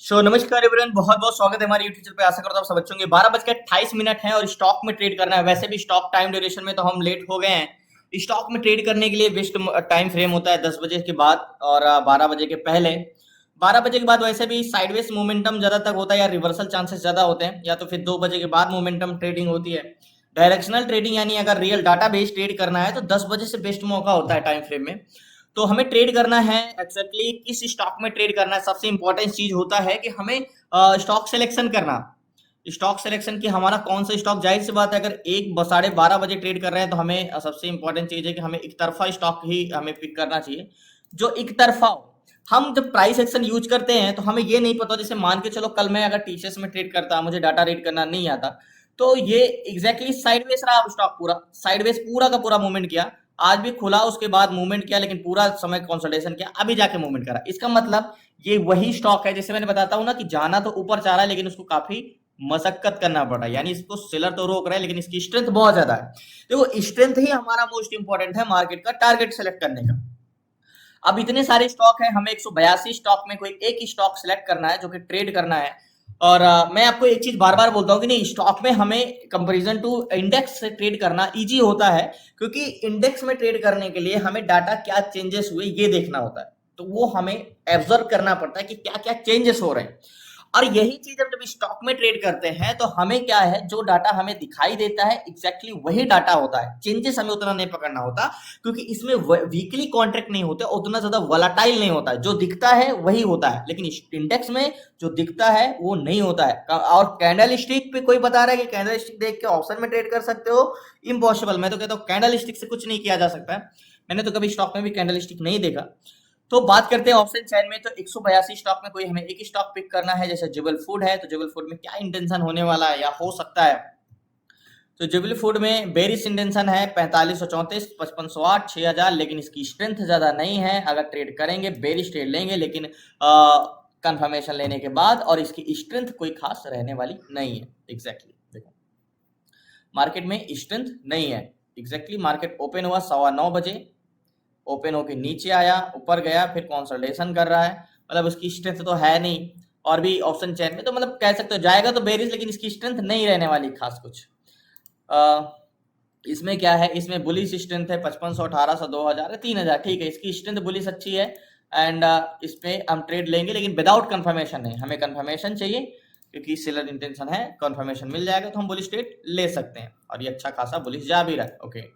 नमस्कार एवरीवन, बहुत बहुत स्वागत है हमारे यूट्यूब चैनल पे। आशा करता हूँ आप सब अच्छे होंगे। 12:28 है और स्टॉक में ट्रेड करना है। वैसे भी स्टॉक टाइम ड्यूरेशन में तो हम लेट हो गए हैं। स्टॉक में ट्रेड करने के लिए बेस्ट टाइम फ्रेम होता है 10 बजे के बाद और 12 बजे के पहले। 12 बजे के बाद वैसे भी साइडवेज मोमेंटम ज्यादा तक होता है या रिवर्सल चांसेस ज्यादा होते हैं, या तो फिर 2 बजे के बाद मोमेंटम ट्रेडिंग होती है। डायरेक्शनल ट्रेडिंग यानी अगर रियल डाटा बेस्ड ट्रेड करना है तो 10 बजे से बेस्ट मौका होता है टाइम फ्रेम में। तो हमें ट्रेड करना है एक्जेक्टली किस स्टॉक में ट्रेड करना है। सबसे इंपॉर्टेंट चीज होता है कि हमें स्टॉक सिलेक्शन करना। स्टॉक सिलेक्शन की हमारा कौन सा स्टॉक, जाहिर सी बात है अगर 12:30 बजे ट्रेड कर रहे हैं तो हमें सबसे इंपॉर्टेंट चीज है कि हमें एक तरफा स्टॉक ही हमें पिक करना चाहिए, जो एक तरफा हो। हम जब प्राइस एक्शन यूज करते हैं तो हमें ये नहीं पता, जैसे मान के चलो कल मैं अगर टीसीएस में ट्रेड करता, मुझे डाटा रीड करना नहीं आता, तो ये एग्जैक्टली साइडवेज रहा स्टॉक, पूरा साइडवेज पूरा का पूरा मूवमेंट किया। आज भी खुला, उसके बाद मूवमेंट किया, लेकिन पूरा समय कंसोलिडेशन किया, अभी जाके मूवमेंट करा। इसका मतलब ये वही स्टॉक है जैसे मैंने बताता हूं ना कि जाना तो ऊपर चाह रहा है लेकिन उसको काफी मशक्कत करना पड़ रहा है, यानी इसको सेलर तो रोक रहा है लेकिन इसकी स्ट्रेंथ बहुत ज्यादा है। देखो, स्ट्रेंथ ही हमारा मोस्ट इंपॉर्टेंट है मार्केट का टारगेट सेलेक्ट करने का। अब इतने सारे स्टॉक है, हमें 182 स्टॉक में कोई एक स्टॉक सेलेक्ट करना है जो कि ट्रेड करना है। और मैं आपको एक चीज बार बार बोलता हूँ कि नहीं, स्टॉक में हमें कंपैरिजन टू इंडेक्स से ट्रेड करना इजी होता है, क्योंकि इंडेक्स में ट्रेड करने के लिए हमें डाटा क्या चेंजेस हुए ये देखना होता है। तो वो हमें ऑब्जर्व करना पड़ता है कि क्या क्या चेंजेस हो रहे हैं। और यही चीज हम जब स्टॉक में ट्रेड करते हैं तो हमें क्या है, जो डाटा हमें दिखाई देता है एग्जैक्टली वही डाटा होता है। चेंजेस हमें उतना नहीं पकड़ना होता, क्योंकि इसमें वीकली कॉन्ट्रैक्ट नहीं होते, उतना ज्यादा वोलाटाइल नहीं होता है। जो दिखता है वही होता है, लेकिन इंडेक्स में जो दिखता है वो नहीं होता है। और कैंडल स्टिक पे कोई बता रहा है कि कैंडल स्टिक देख के ऑप्शन में ट्रेड कर सकते हो, इम्पॉसिबल। मैं तो कहता हूँ कैंडल स्टिक से कुछ नहीं किया जा सकता है। मैंने तो कभी स्टॉक में भी कैंडल स्टिक नहीं देखा। तो बात करते हैं ऑप्शन चैन में, तो 182 स्टॉक में कोई हमें एक स्टॉक पिक करना है। जैसे जुबल फूड है, तो जुबल फूड में क्या इंटेंशन होने वाला है या हो सकता है। तो जुबल फूड में बेरिश इंटेंशन है 4534, 5508, 6000, लेकिन इसकी स्ट्रेंथ ज्यादा नहीं है। अगर ट्रेड करेंगे बेरिश ट्रेड लेंगे, लेकिन कंफर्मेशन लेने के बाद, और इसकी स्ट्रेंथ कोई खास रहने वाली नहीं है। एग्जैक्टली देखो, मार्केट में स्ट्रेंथ नहीं है। एग्जैक्टली मार्केट ओपन हुआ 9:15 बजे, ओपन होके नीचे आया, ऊपर गया, फिर कंसोलिडेशन कर रहा है, मतलब उसकी स्ट्रेंथ तो है नहीं। और भी ऑप्शन चैन में तो मतलब कह सकते हो जाएगा तो बेरिश, लेकिन इसकी स्ट्रेंथ नहीं रहने वाली खास कुछ। इसमें क्या है, इसमें बुलिश स्ट्रेंथ है 5500, 1800, 2000, 3000, ठीक है, इसकी स्ट्रेंथ बुलिश अच्छी है। एंड इस पे हम ट्रेड लेंगे, लेकिन विदाउट कंफर्मेशन है, हमें कंफर्मेशन चाहिए, क्योंकि सेलर इंटेंशन है। कंफर्मेशन मिल जाएगा तो हम बुलिश ट्रेड ले सकते हैं, और ये अच्छा खासा बुलिश जा भी रहा है। Okay,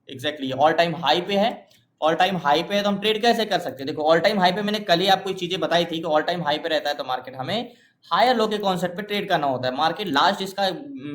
exactly all time high पे है। ऑल टाइम हाई पे है तो हम ट्रेड कैसे कर सकते हैं। देखो, ऑल टाइम हाई पे मैंने कल ही आपको चीजें बताई थी कि ऑल टाइम हाई पे रहता है तो मार्केट हमें हायर लो के कॉन्सेप्ट पे ट्रेड करना होता है। मार्केट लास्ट इसका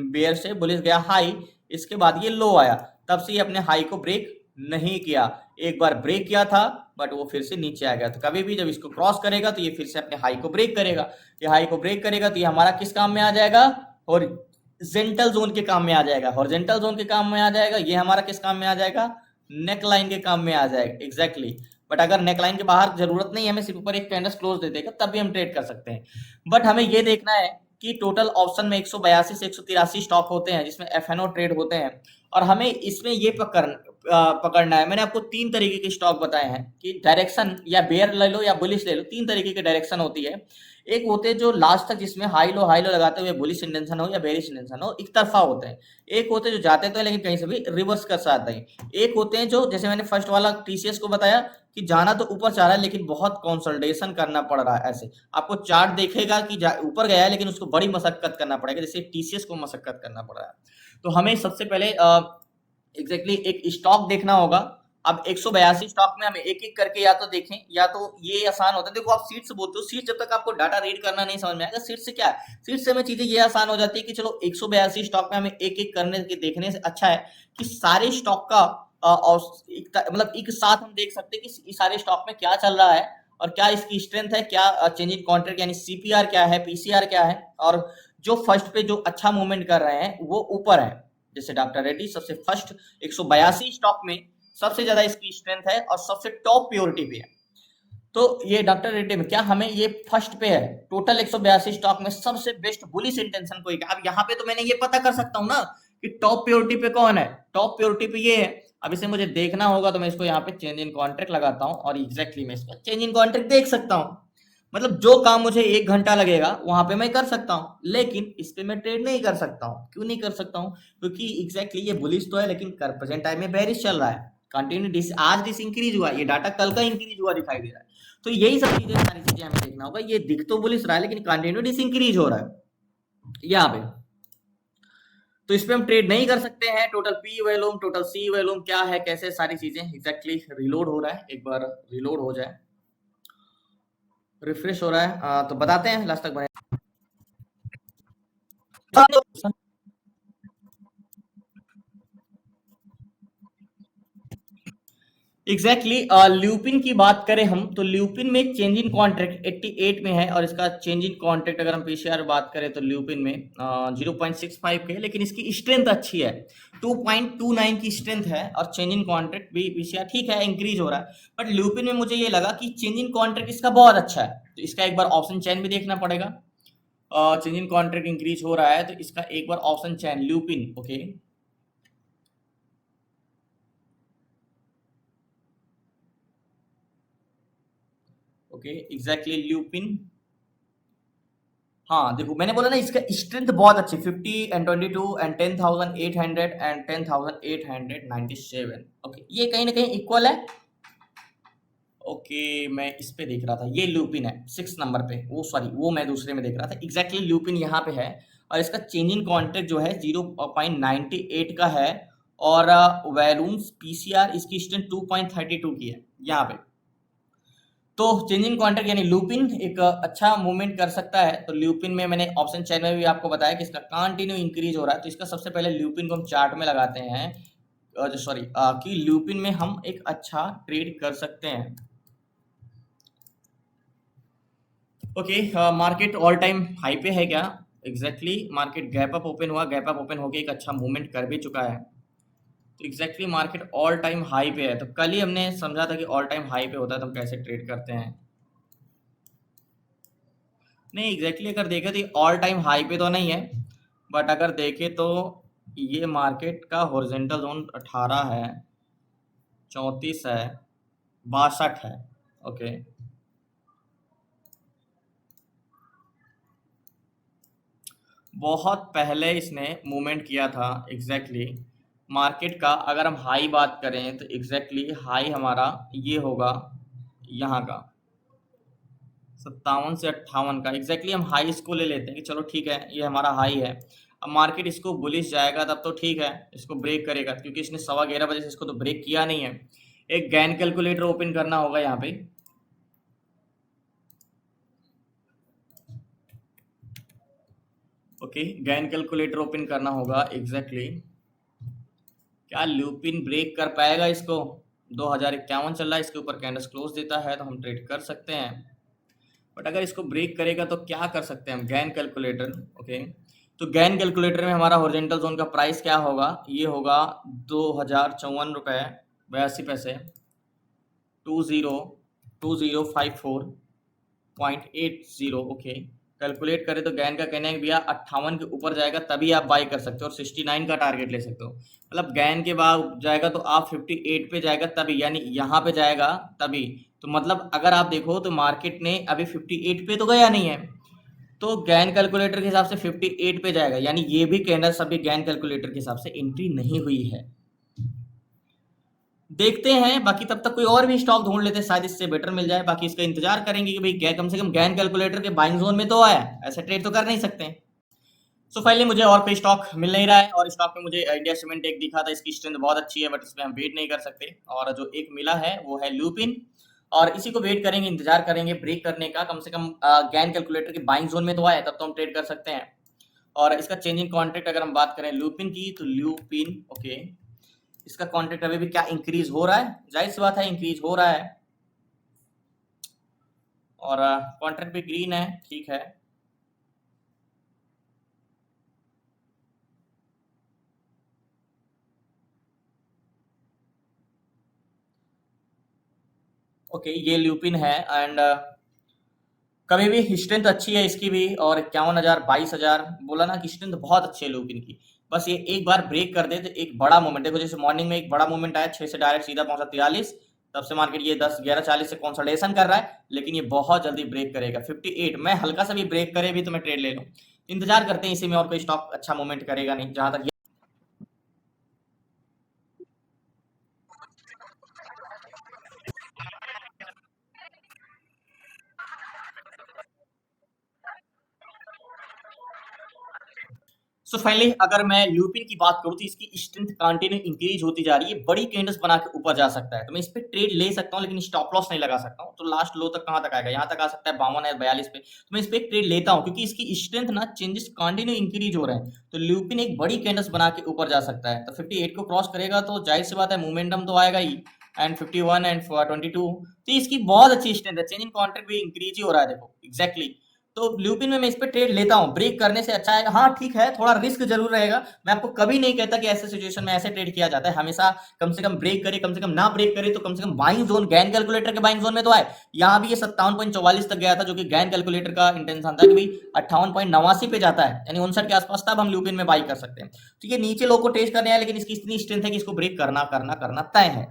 बेयर से बुलिश गया हाई, इसके बाद ये लो आया, तब से ये अपने हाई को ब्रेक नहीं किया। एक बार ब्रेक किया था बट वो फिर से नीचे आ गया। तो कभी भी जब इसको क्रॉस करेगा तो ये फिर से अपने हाई को ब्रेक करेगा। ये हाई को ब्रेक करेगा तो ये हमारा किस काम में आ जाएगा, हॉरिजॉन्टल जोन के काम में आ जाएगा। हॉरिजॉन्टल जोन के काम में आ जाएगा, ये हमारा किस काम में आ जाएगा, नेक लाइन के काम में आ जाएगा। एग्जैक्टली बट अगर नेक लाइन के बाहर जरूरत नहीं है, हमें सिर्फ ऊपर एक कैंडल क्लोज दे देगा तब भी हम ट्रेड कर सकते हैं। बट हमें ये देखना है कि टोटल ऑप्शन में 182 से 183 स्टॉक होते हैं जिसमें एफएनओ ट्रेड होते हैं, और हमें इसमें ये पकड़ना है। मैंने आपको 3 तरीके के स्टॉक बताए हैं कि डायरेक्शन या बेयर ले लो या बुलिश ले लो, 3 तरीके की डायरेक्शन होती है। एक होते हैं जो लास्ट तक जिसमें हाई लो लगाते हुए बुलिश इंटेंशन हो या बेरिश इंटेंशन हो, एक तरफा होते हैं। एक होते हैं जो जाते तो है लेकिन कहीं से भी रिवर्स कर सकते हैं। एक होते हैं जो, जैसे मैंने फर्स्ट वाला टीसीएस को बताया कि जाना तो ऊपर चाह रहा है लेकिन बहुत कंसोलिडेशन करना पड़ रहा है। ऐसे आपको चार्ट देखेगा कि ऊपर गया है लेकिन उसको बड़ी मशक्कत करना पड़ेगा, जैसे टीसीएस को मशक्कत करना पड़ रहा है। तो हमें सबसे पहले एग्जैक्टली एक स्टॉक देखना होगा। अब 182 स्टॉक में हमें एक एक करके या तो देखें, या तो ये आसान होता है। देखो, आप सीट से बोलते हो, सीट जब तक आपको डाटा रीड करना नहीं समझ में आएगा, सीट से क्या है, सीट से हमें चीजें ये आसान हो जाती है कि चलो 182 स्टॉक में हमें एक एक करने के देखने से अच्छा है कि सारे स्टॉक का मतलब एक साथ हम देख सकते हैं कि इस सारे स्टॉक में क्या चल रहा है और क्या इसकी स्ट्रेंथ है, क्या चेंज इन कॉन्ट्रैक्ट यानी सीपीआर क्या है, पीसीआर क्या है। और जो फर्स्ट पे जो अच्छा मूवमेंट कर रहे हैं वो ऊपर है, जैसे डॉक्टर रेड्डी सबसे फर्स्ट 182 स्टॉक में सबसे ज्यादा इसकी स्ट्रेंथ है और सबसे टॉप प्योरिटी पे है। तो ये डॉक्टर रेड्डी में क्या, हमें ये फर्स्ट पे है टोटल 182 स्टॉक में सबसे बेस्ट बुलिश इंटेंशन कोई। अब यहाँ पे तो मैंने ये पता कर सकता हूँ ना कि टॉप प्योरिटी पे कौन है, टॉप प्योरिटी पे ये है। अब इसे मुझे देखना होगा तो मैं इसको यहाँ पे चेंज इन कॉन्ट्रैक्ट लगाता हूँ और एग्जैक्टली मैं इसका चेंज इन कॉन्ट्रैक्ट देख सकता हूँ। मतलब जो काम मुझे 1 घंटा लगेगा वहां पे मैं कर सकता हूँ, लेकिन इस पे मैं ट्रेड नहीं कर सकता हूँ। क्यों नहीं कर सकता हूँ? क्योंकि एग्जैक्टली ये बुलिश तो है, लेकिन प्रेजेंट टाइम में बेरिश चल रहा है। कंटिन्यू डिस आज डिस इंक्रीज हुआ, ये डाटा कल का इंक्रीज हुआ दिखाई दे रहा है। तो यही सब चीजें, सारी चीजें हमें देखना होगा। ये दिख तो बुलिश रहा है, लेकिन कंटिन्यू डिस इंक्रीज हो रहा है यहाँ पे। तो इस पे हम ट्रेड नहीं कर सकते हैं। Total P volume, total C volume क्या है, कैसे, सारी चीजें एग्जैक्टली रिलोड हो रहा है। एक बार रिलोड हो जाए, रिफ्रेश हो रहा है, तो बताते हैं लास्ट तक बने। एग्जैक्टली ल्यूपिन की बात करें हम, तो ल्यूपिन में चेंज इन कॉन्ट्रैक्ट 88 में है, और इसका चेंज इन कॉन्ट्रैक्ट अगर हम पीसीआर बात करें तो ल्यूपिन में 0.65 के, लेकिन इसकी स्ट्रेंथ अच्छी है, 2.29 की स्ट्रेंथ है, और चेंज इन कॉन्ट्रैक्ट भी पीसीआर ठीक है, इंक्रीज हो रहा है। बट ल्यूपिन में मुझे ये लगा कि चेंज इन कॉन्ट्रैक्ट इसका बहुत अच्छा है, तो इसका एक बार ऑप्शन चेन भी देखना पड़ेगा। चेंज इन कॉन्ट्रैक्ट इंक्रीज हो रहा है, तो इसका एक बार option chain Lupin, okay. Okay exactly Lupin, हाँ देखो मैंने बोला ना इसका स्ट्रेंथ बहुत अच्छी, 50 एंड 22 एंड 10,800 एंड 10,897। ओके ये कहीं ना कहीं इक्वल है। ओके मैं इस पे देख रहा था, ये ल्यूपिन है 6 नंबर पे, वो सॉरी वो मैं दूसरे में देख रहा था। एग्जैक्टली ल्यूपिन यहाँ पे है, और इसका चेंजिंग कॉन्ट्रैक्ट जो है 0.98 का है, और वैल्यूम्स पीसीआर इसकी स्ट्रेंथ 2.32 की है यहाँ पे। तो चेंजिंग कॉन्ट्रैक्ट यानी लूपिन एक अच्छा मूवमेंट कर सकता है। तो लूपिन में मैंने ऑप्शन चेन में भी आपको बताया कि इसका कंटिन्यू इंक्रीज हो रहा है। तो इसका सबसे पहले लूपिन को हम चार्ट में लगाते हैं, सॉरी कि लूपिन में हम एक अच्छा ट्रेड कर सकते हैं। Okay market all time high पे है क्या? Exactly market gap up open हुआ, गैप अप ओपन होकर एक अच्छा मूवमेंट कर भी चुका है। तो exactly market all time high पे है। तो कल ही हमने समझा था कि ऑल टाइम हाई पे होता है तो हम कैसे ट्रेड करते हैं। नहीं एग्जैक्टली अगर देखें तो ये ऑल टाइम हाई पे तो नहीं है, बट अगर देखें तो ये मार्केट का हॉरिजॉन्टल जोन 18 है, 34 है, 62 है। ओके बहुत पहले इसने मूवमेंट किया था एग्जैक्टली मार्केट का। अगर हम हाई बात करें तो एग्जैक्टली हाई हमारा ये होगा यहाँ का 57 से 58 का। एग्जैक्टली हम हाई इसको ले लेते हैं कि चलो ठीक है ये हमारा हाई है। अब मार्केट इसको बुलिश जाएगा तब तो ठीक है, इसको ब्रेक करेगा, क्योंकि इसने 11:15 बजे से इसको तो ब्रेक किया नहीं है। एक गैन कैलकुलेटर ओपन करना होगा यहाँ पे। ओके गैन कैलकुलेटर ओपन करना होगा एग्जैक्टली। क्या लूपिन ब्रेक कर पाएगा इसको? 2051 चल रहा है, इसके ऊपर कैंडल्स क्लोज देता है तो हम ट्रेड कर सकते हैं। बट अगर इसको ब्रेक करेगा तो क्या कर सकते हैं हम? गैन कैलकुलेटर, ओके तो गैन कैलकुलेटर में हमारा हॉरिजॉन्टल जोन का प्राइस क्या होगा? ये होगा 2054 रुपये 82 पैसे, 202054.80। ओके कैलकुलेट करें तो गैन का कहना है कि भैया 58 के ऊपर जाएगा तभी आप बाई कर सकते हो, और 69 का टारगेट ले सकते हो। मतलब गैन के बाद जाएगा तो आप 58 पे जाएगा तभी, यानी यहाँ पे जाएगा तभी। तो मतलब अगर आप देखो तो मार्केट ने अभी 58 पे तो गया नहीं है, तो गैन कैलकुलेटर के हिसाब से 58 पे जाएगा, यानी ये भी कैंडल सभी गैन कैलकुलेटर के हिसाब से एंट्री नहीं हुई है। देखते हैं, बाकी तब तक कोई और भी स्टॉक ढूंढ लेते हैं, शायद इससे बेटर मिल जाए। बाकी इसका इंतजार करेंगे कि भाई कम से कम गैन कैलकुलेटर के बाइंग जोन में तो आया, ऐसे ट्रेड तो कर नहीं सकते। सो फाइनली मुझे और कोई स्टॉक मिल नहीं रहा है, और स्टॉक में मुझे इंडिया सीमेंट एक दिखा था, इसकी स्ट्रेंथ बहुत अच्छी है, बट इसमें हम वेट नहीं कर सकते। और जो एक मिला है वो है लूपिन, और इसी को वेट करेंगे, इंतजार करेंगे ब्रेक करने का। कम से कम गैन कैलकुलेटर के बाइंग जोन में तो आए तब तो हम ट्रेड कर सकते हैं। और इसका चेंजिंग कॉन्ट्रैक्ट अगर हम बात करें लूपिन की, तो लूपिन ओके इसका कॉन्ट्रैक्ट अभी भी क्या इंक्रीज हो रहा है, जाहिर सी बात है इंक्रीज हो रहा है, और कॉन्ट्रैक्ट भी ग्रीन है, ठीक है। ओके ये ल्यूपिन है, एंड कभी भी स्ट्रेंथ अच्छी है इसकी भी, और 51,000 22,000 बोला ना कि स्ट्रेंथ बहुत अच्छी है लूपिन की। बस ये एक बार ब्रेक कर दे तो एक बड़ा मूवमेंट, देखो जैसे मॉर्निंग में एक बड़ा मूवमेंट आया 6 से डायरेक्ट सीधा पहुंचा 43, तब से मार्केट ये 10-11:40 से कंसोलिडेशन कर रहा है, लेकिन ये बहुत जल्दी ब्रेक करेगा 58। मैं हल्का सा भी ब्रेक करे भी तो मैं ट्रेड ले लूं। इंतजार करते हैं इसी में, और कोई स्टॉक अच्छा मूवमेंट करेगा नहीं जहां तक। सो फाइनली अगर मैं ल्यूपिन की बात करूं तो इसकी स्ट्रेंथ कंटिन्यू इंक्रीज होती जा रही है, बड़ी कैंडल्स बना के ऊपर जा सकता है, तो मैं इस पे ट्रेड ले सकता हूं, लेकिन स्टॉप लॉस नहीं लगा सकता हूं। तो लास्ट लो तक कहां तक आएगा, यहां तक आ सकता है 52 या 42 पे, तो मैं इस पे एक ट्रेड लेता हूं क्योंकि इसकी स्ट्रेंथ ना चेंजेस कंटिन्यू इंक्रीज हो रहे हैं। तो ल्यूपिन एक बड़ी कैंडल्स बना के ऊपर जा सकता है, तो 58 को क्रॉस करेगा तो जाहिर सी बात है मोमेंटम तो आएगा ही। एंड 51 एंड 22, तो इसकी बहुत अच्छी स्ट्रेंथ है, चेंजिंग कॉन्ट्रैक्ट भी इंक्रीज ही हो रहा है, देखो एग्जैक्टली। तो ल्यूपिन में मैं इस पे ट्रेड लेता हूं, ब्रेक करने से अच्छा है। हाँ ठीक है, थोड़ा रिस्क जरूर रहेगा, मैं आपको कभी नहीं कहता कि ऐसे सिचुएशन में ऐसे ट्रेड किया जाता है, हमेशा कम से कम ब्रेक करे, कम से कम ना ब्रेक करे तो कम से कम बाइंग जोन, गैन कैलकुलेटर के बाइंग जोन में तो आए। यहाँ भी ये 57.44 तक गया था, जो कि गैन कैलकुलेटर का इंटेंशन था कि भाई 58.89 पे जाता है, यानी 59 के आसपास, तब हम ल्यूपिन में बाई कर सकते हैं। तो ये नीचे लो को टेस्ट करने आया, लेकिन इसकी इतनी स्ट्रेंथ है कि इसको ब्रेक करना करना करना तय है।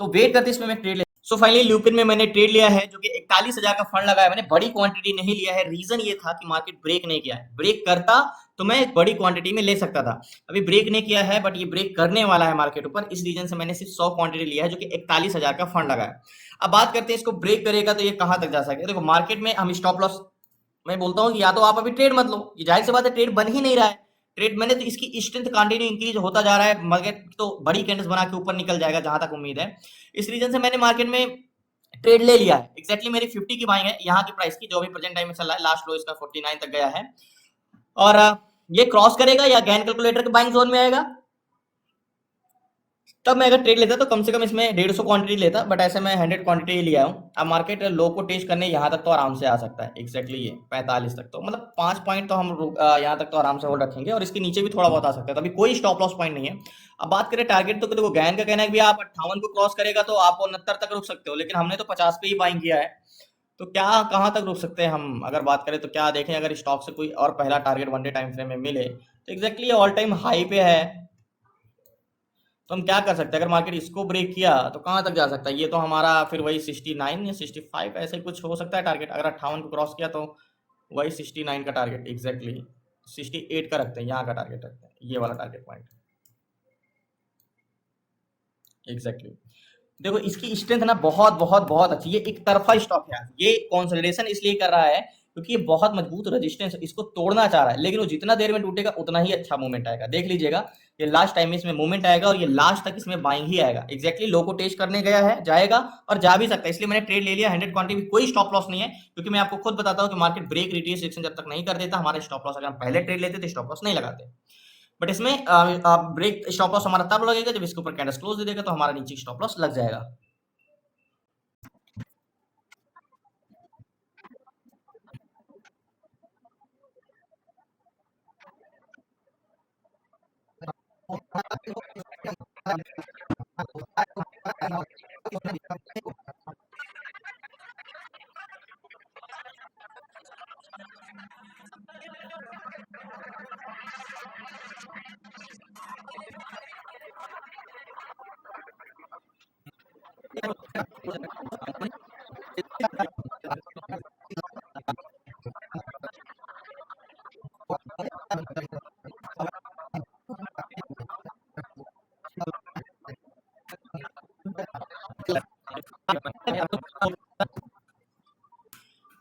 तो वेट करते इसमें मैं ट्रेड। सो फाइनली ल्यूपिन में मैंने ट्रेड लिया है, जो कि 41,000 का फंड लगाया। मैंने बड़ी क्वांटिटी नहीं लिया है, रीजन ये था कि मार्केट ब्रेक नहीं किया है, ब्रेक करता तो मैं एक बड़ी क्वांटिटी में ले सकता था। अभी ब्रेक नहीं किया है, बट ये ब्रेक करने वाला है मार्केट ऊपर, इस रीजन से मैंने सिर्फ 100 क्वांटिटी लिया है, जो कि 41,000 का फंड लगाया। अब बात करते हैं इसको ब्रेक करेगा तो ये कहां तक जा सकता है। देखो मार्केट में हम स्टॉप लॉस, मैं बोलता हूँ कि या तो आप अभी ट्रेड मत लो, ये जाहिर सी बात है ट्रेड बन ही नहीं रहा है। ट्रेड मैंने तो इसकी स्ट्रेंथ कंटिन्यू इंक्रीज होता जा रहा है, मार्केट तो बड़ी कैंडल्स बना के ऊपर निकल जाएगा जहां तक उम्मीद है। इस रीजन से मैंने मार्केट में ट्रेड ले लिया है। एग्जैक्टली मेरी 50 की बाइंग है यहाँ की प्राइस की, जो भी प्रेजेंट टाइम में चल रहा है, लास्ट लो इसका 49 तक गया है। और ये क्रॉस करेगा या गैन कैलकुलेटर के बाइंग जोन में आएगा, तब मैं अगर ट्रेड लेता तो कम से कम इसमें 150 क्वांटिटी लेता, बट ऐसे मैं 100 क्वांटिटी ही लिया हूँ। अब मार्केट लो को टेस्ट करने यहाँ तक तो आराम से आ सकता है, एग्जैक्टली ये 45 तक, तो मतलब 5 पॉइंट तो हम यहाँ तक तो आराम से होल्ड रखेंगे, और इसके नीचे भी थोड़ा बहुत आ सकता है, तो अभी कोई स्टॉप लॉस पॉइंट नहीं है। अब बात करें टारगेट, तो देखो गैन का कहना है कि आप 58 को क्रॉस करेगा तो आप 69 तक रुक सकते हो, लेकिन हमने तो 50 पे ही बाइंग किया है। तो क्या कहाँ तक रुक सकते हैं हम, अगर बात करें तो क्या देखें, अगर स्टॉक से कोई और पहला target one day time frame में मिले तो एग्जैक्टली ऑल टाइम हाई पे है। तो हम क्या कर सकते हैं, अगर मार्केट इसको ब्रेक किया तो कहाँ तक जा सकता है, ये तो हमारा फिर वही 69 या 65 ऐसे ही कुछ हो सकता है टारगेट। अगर 58 को क्रॉस किया तो वही 69 का टारगेट, एग्जैक्टली 68 का रखते हैं, यहाँ का टारगेट रखते हैं, ये वाला टारगेट पॉइंट, एग्जैक्टली। देखो इसकी स्ट्रेंथ ना बहुत बहुत बहुत अच्छी, ये एक तरफा स्टॉक है, ये कंसोलिडेशन इसलिए कर रहा है क्योंकि ये बहुत मजबूत रेजिस्टेंस इसको तोड़ना चाह रहा है, लेकिन वो जितना देर में टूटेगा उतना ही अच्छा मूवमेंट आएगा। देख लीजिएगा, ये लास्ट टाइम में इसमें मूवमेंट आएगा और ये लास्ट तक इसमें बाइंग ही आएगा, एग्जैक्टली लो को टेस्ट करने गया है, जाएगा और जा भी सकता है, इसलिए मैंने ट्रेड ले लिया 100 क्वांटिटी, कोई स्टॉप लॉस नहीं है, क्योंकि मैं आपको खुद बताता हूँ कि मार्केट ब्रेक रिट्रेसमेंट जब तक नहीं कर देता, हमारे स्टॉप लॉस, अगर हम पहले ट्रेड लेते तो स्टॉप लॉस नहीं लगाते। बट इसमें ब्रेक स्टॉप लॉस हमारा तब लगेगा जब इसके ऊपर कैंडल क्लोज दे देगा, तो हमारा नीचे स्टॉप लॉस लग जाएगा।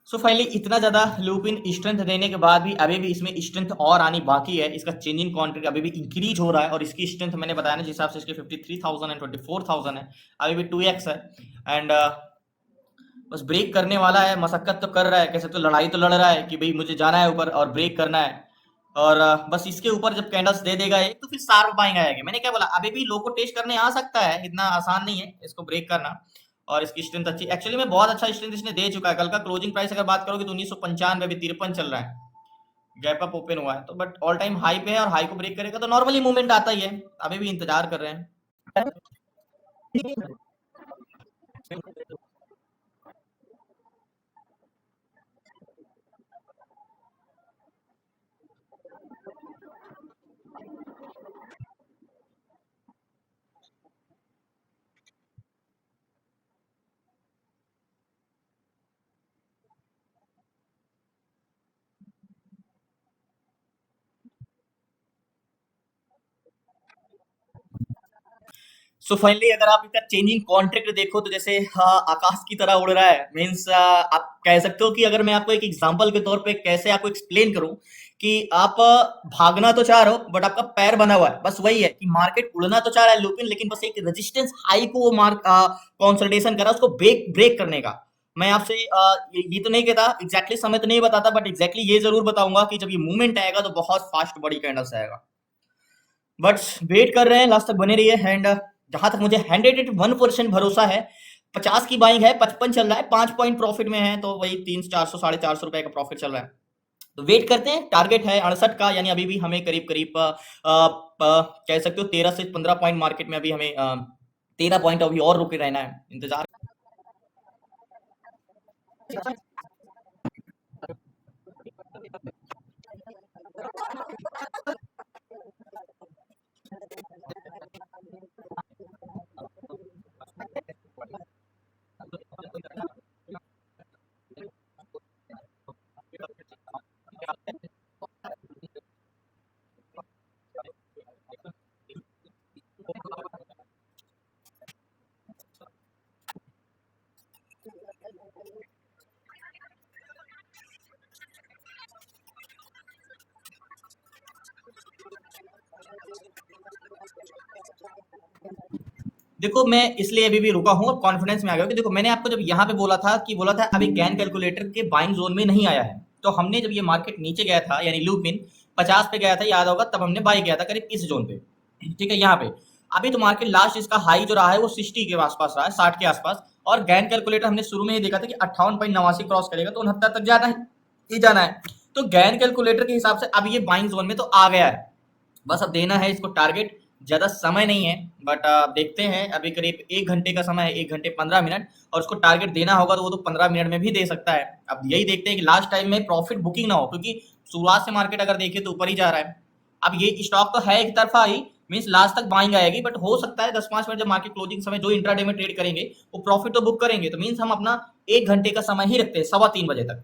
सो फाइनली इतना ज्यादा लूपिन स्ट्रेंथ देने के बाद भी अभी भी इसमें स्ट्रेंथ और आनी बाकी है, इसका चेंजिंग कॉन्ट्रैक्ट अभी भी इंक्रीज हो रहा है, और इसकी स्ट्रेंथ मैंने बताया ना जिस हिसाब से इसके 53,000 एंड 24,000 है, अभी भी 2x है। एंड बस ब्रेक करने वाला है, मशक्कत तो कर रहा है, कैसे तो लड़ाई तो लड़ रहा है कि भाई मुझे जाना है ऊपर और ब्रेक करना है। और बस इसके ऊपर जब कैंडल्स दे देगा एक तो फिर शार्प बाइंग आएगी। मैंने क्या बोला, अभी भी लो को टेस्ट करने आ सकता है, इतना आसान नहीं है इसको ब्रेक करना। और इसकी स्ट्रेंथ अच्छी, एक्चुअली में बहुत अच्छा स्ट्रेंथ इसने दे चुका है। कल का क्लोजिंग प्राइस अगर बात करोगे तो 1995, अभी 53 चल रहा है, गैप अप ओपन हुआ है, तो बट ऑल टाइम हाई पे है, और हाई को ब्रेक करेगा तो नॉर्मली मूवमेंट आता ही है। अभी भी इंतजार कर रहे हैं। सो फाइनली अगर आप इसका चेंजिंग कॉन्ट्रैक्ट देखो तो जैसे आकाश की तरह उड़ रहा है। मीन्स आप कह सकते हो कि अगर मैं आपको एक एग्जांपल के तौर पे कैसे आपको एक्सप्लेन करूं कि आप भागना तो चाह रहे हो बट आपका पैर बना हुआ है। बस वही है कि मार्केट उड़ना तो चाह रहा है लुपिन, लेकिन बस एक रेजिस्टेंस हाई को वो मार्क कंसोलिडेशन कर रहा है उसको ब्रेक ब्रेक करने का। मैं आपसे ये तो नहीं कहता एग्जैक्टली समय तो नहीं बताता, बट एग्जैक्टली ये जरूर बताऊंगा कि जब ये मूवमेंट आएगा तो बहुत फास्ट बड़ी कैंडल्स आएगा। बट वेट कर रहे हैं, लास्ट तक बने रहिए। एंड जहां तक मुझे 101% भरोसा है, 50 की बाइंग है, 55 चल रहा है, 5 पॉइंट प्रॉफिट में है, तो वही 300 400 450 रुपए का प्रॉफिट चल रहा है। तो वेट करते हैं, टारगेट है 68 का, यानी अभी भी हमें करीब करीब कह सकते हो 13 से 15 पॉइंट मार्केट में अभी हमें 13 पॉइंट अभी और रुके रहना है, इंतजार। देखो मैं इसलिए अभी भी रुका हूँ और कॉन्फिडेंस में आ गया कि देखो मैंने आपको जब यहाँ पे बोला था अभी गैन कैलकुलेटर के बाइंग जोन में नहीं आया है, तो हमने जब ये मार्केट नीचे गया था यानी लूपिन 50 पे गया था, याद होगा, तब हमने बाई किया था करीब इस जोन पे। ठीक है, यहाँ पे अभी तो मार्केट लास्ट इसका हाई जो रहा है वो 60 के आसपास रहा है, 60 के आसपास। और गैन कैलकुलेटर हमने शुरू में ही देखा था कि 58.89 क्रॉस करेगा तो 69 तक जाना है ही जाना है। तो गैन कैलकुलेटर के हिसाब से अब ये बाइंग जोन में तो आ गया है, बस अब देना है इसको टारगेट। ज्यादा समय नहीं है, बट देखते हैं, अभी करीब 1 घंटे का समय है, 1 घंटे 15 मिनट, और उसको टारगेट देना होगा तो वो तो 15 मिनट में भी दे सकता है। अब यही देखते हैं कि लास्ट टाइम में प्रॉफिट बुकिंग ना हो, क्योंकि शुरुआत से मार्केट अगर देखे तो ऊपर ही जा रहा है। अब ये स्टॉक तो है एक तरफा ही, मीन्स लास्ट तक बाइंग आएगी, बट हो सकता है 10-5 मिनट जब मार्केट क्लोजिंग समय जो इंट्राडे में ट्रेड करेंगे वो प्रॉफिट तो बुक करेंगे, तो मीन्स हम अपना 1 घंटे का समय ही रखते हैं, 3:15 बजे तक,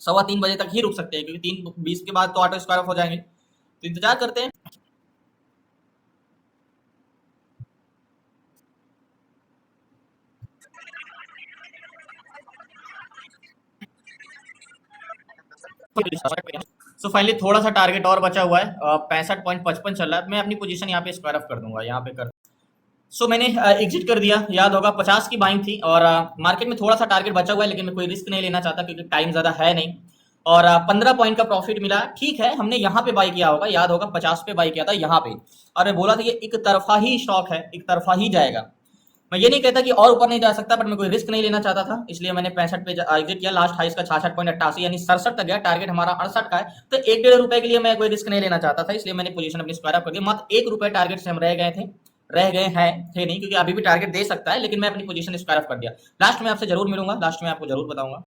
3:15 बजे तक ही रुक सकते हैं, क्योंकि 3:20 के बाद तो ऑटो स्क्वायर ऑफ हो जाएंगे। तो इंतजार करते हैं। सो फाइनली थोड़ा सा टारगेट और बचा हुआ है, 65.55 चल रहा है। मैं अपनी पोजीशन यहाँ पे स्क्वायर ऑफ कर दूंगा, यहाँ पे कर। सो मैंने एग्जिट कर दिया, याद होगा 50 की बाइंग थी, और मार्केट में थोड़ा सा टारगेट बचा हुआ है, लेकिन मैं कोई रिस्क नहीं लेना चाहता क्योंकि टाइम ज्यादा है नहीं। और 15 पॉइंट का प्रॉफिट मिला, ठीक है। हमने यहाँ पे बाई किया होगा, याद होगा 50 पे बाई किया था यहाँ पे, और मैं बोला था ये एक तरफा ही स्टॉक है, एक तरफा ही जाएगा। मैं ये नहीं कहता कि और ऊपर नहीं जा सकता, बट मैं कोई रिस्क नहीं लेना चाहता था, इसलिए मैंने 65 पे एग्जिट किया। लास्ट हाई इसका 66.88 यानी 67 तक गया, टारगेट हमारा 68 का है, तो 1-1.5 रुपए के लिए मैं कोई रिस्क नहीं लेना चाहता था, इसलिए मैंने पोजीशन अपनी स्क्वायर अप कर दी। मात्र 1 रुपए टारगेट से हम रह गए थे, रह गए हैं, थे नहीं, क्योंकि अभी भी टारगेट दे सकता है, लेकिन मैं अपनी पोजीशन स्क्वायर अप कर दिया। लास्ट में आपसे जरूर मिलूंगा, लास्ट में आपको जरूर बताऊंगा।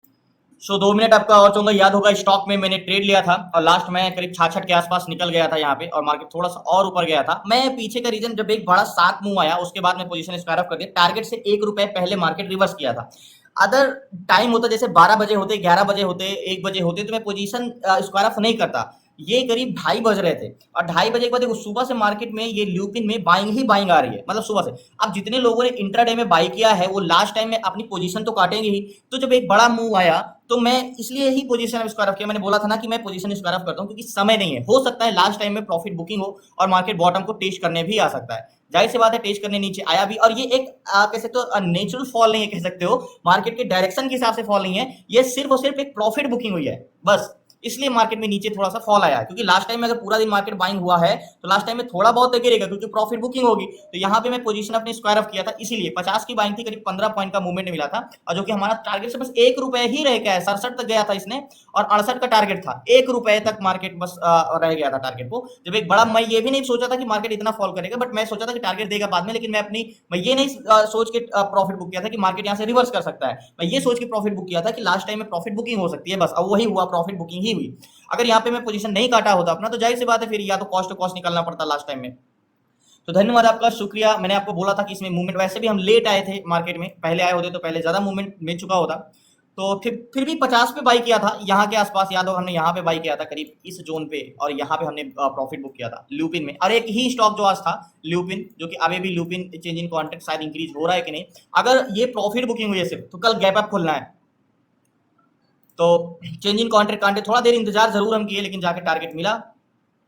सो 2 मिनट आपका और चाहूंगा, याद होगा स्टॉक में मैंने ट्रेड लिया था और लास्ट में करीब 66 के आसपास निकल गया था यहाँ पे, और मार्केट थोड़ा सा और ऊपर गया था। मैं पीछे का रीजन, जब एक बड़ा 7 मूव आया उसके बाद मैं पोजीशन स्क्वायर ऑफ कर दिया, टारगेट से 1 रुपए पहले मार्केट रिवर्स किया था। अदर टाइम होता जैसे 12 बजे होते, 11 बजे होते, 1 बजे होते, तो मैं पोजीशन स्क्वायर ऑफ नहीं करता। ये करीब 2:30 बज रहे थे, और 2:30 बजे के बाद देखो सुबह से मार्केट में ये ल्यूपिन में बाइंग ही बाइंग आ रही है, मतलब सुबह से। अब जितने लोगों ने इंट्राडे में बाई किया है वो लास्ट टाइम में अपनी पोजीशन तो काटेंगे ही, तो जब एक बड़ा मूव आया तो मैं इसलिए ही पोजीशन स्क्वायर ऑफ किया। मैंने बोला था ना कि मैं पोजीशन स्क्वायर ऑफ करता हूं क्योंकि समय नहीं है, हो सकता है लास्ट टाइम में प्रॉफिट बुकिंग हो और मार्केट बॉटम को टेस्ट करने भी आ सकता है। जाहिर सी बात है, टेस्ट करने नीचे आया भी, और ये एक कह सकते हो नेचुरल फॉल नहीं है, कह सकते हो मार्केट के डायरेक्शन के हिसाब से फॉल नहीं है, ये सिर्फ और सिर्फ एक प्रॉफिट बुकिंग हुई है बस, इसलिए मार्केट में नीचे थोड़ा सा फॉल आया है। क्योंकि लास्ट टाइम में अगर पूरा दिन मार्केट बाइंग हुआ है तो लास्ट टाइम में थोड़ा बहुत गिरेगा क्योंकि प्रॉफिट बुकिंग होगी। तो यहाँ पे मैं पोजीशन अपने स्क्वायर ऑफ किया था, इसीलिए 50 की बाइंग थी, करीब 15 पॉइंट का मूवमेंट मिला था, और जो कि हमारा टारगेट से बस 1 रुपए ही रह गया है। 67 तक गया था इसने, और 68 का टारगेट था, 1 रुपए तक मार्केट बस रह गया था टारगेट को। जब एक बड़ा, मैं ये भी नहीं सोचा था कि मार्केट इतना फॉल करेगा, बट मैं सोचा था कि टारगेट देगा बाद में, लेकिन मैं ये नहीं सोच के प्रॉफिट बुक किया था कि मार्केट यहाँ से रिवर्स कर सकता है। मैं ये सोच के प्रॉफिट बुक किया था कि लास्ट टाइम में प्रॉफिट बुकिंग हो सकती है, बस अब वही हुआ, प्रॉफिट बुकिंग ही हुई। अगर यहाँ पे मैं पोजीशन नहीं काटा होता अपना तो जाहिर सी बात है फिर या तो कॉस्ट टू कॉस्ट निकालना पड़ता लास्ट टाइम में। तो धन्यवाद आपका, शुक्रिया। मैंने आपको बोला था कि इसमें मूवमेंट, वैसे भी हम लेट आए थे मार्केट में, पहले आए होते तो पहले ज्यादा मूवमेंट मिल चुका होता। तो फिर भी 50 पे बाई किया था यहाँ के आसपास, याद होगा हमने यहाँ पे बाई किया था करीब इस जोन पे, और यहाँ पे हमने प्रॉफिट बुक किया था ल्यूपिन में। और एक ही स्टॉक जो आज था ल्यूपिन, जो कि अभी भी ल्यूपिन चेंज इन कॉन्ट्रैक्ट शायद इंक्रीज हो रहा है कि नहीं। अगर ये प्रॉफिट बुकिंग हुई है सिर्फ, तो कल गैप अप खुलना है। तो चेंज इन कॉन्ट्रैक्ट थोड़ा देर इंतजार जरूर हम किए, लेकिन जाके टारगेट मिला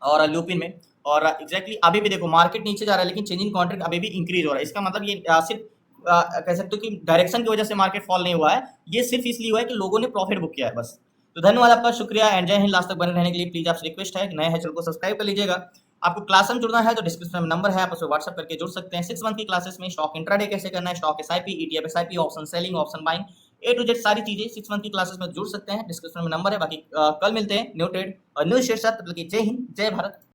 और ल्यूपिन में। और एग्जैक्टली अभी भी देखो मार्केट नीचे जा रहा है, लेकिन चेंज इन कॉन्ट्रैक्ट अभी भी इंक्रीज हो रहा है। इसका मतलब ये सिर्फ कह सकते हो कि डायरेक्शन की वजह से मार्केट फॉल नहीं हुआ है, ये सिर्फ इसलिए हुआ है कि लोगों ने प्रॉफिट बुक किया है बस। तो धन्यवाद आपका, शुक्रिया एंड जय हिंद। लास्ट तक बने रहने के लिए प्लीज आपसे रिक्वेस्ट है कि नए हैं चैनल को सब्सक्राइब कर लीजिएगा। आपको क्लास में जुड़ना है तो डिस्क्रिप्शन में नंबर है, आप उसे व्हाट्सएप करके जुड़ सकते हैं। 6 मंथ की क्लासेस में स्टॉक इंट्राडे कैसे करना है, stock SIP, ETF SIP, option selling, option buying, A to Z सारी चीजें 6 मंथ की क्लासेस में जुड़ सकते हैं। डिस्क्रिप्शन में नंबर है। बाकी कल मिलते हैं न्यू ट्रेड और न्यू शेयर साथ। जय हिंद, जय भारत।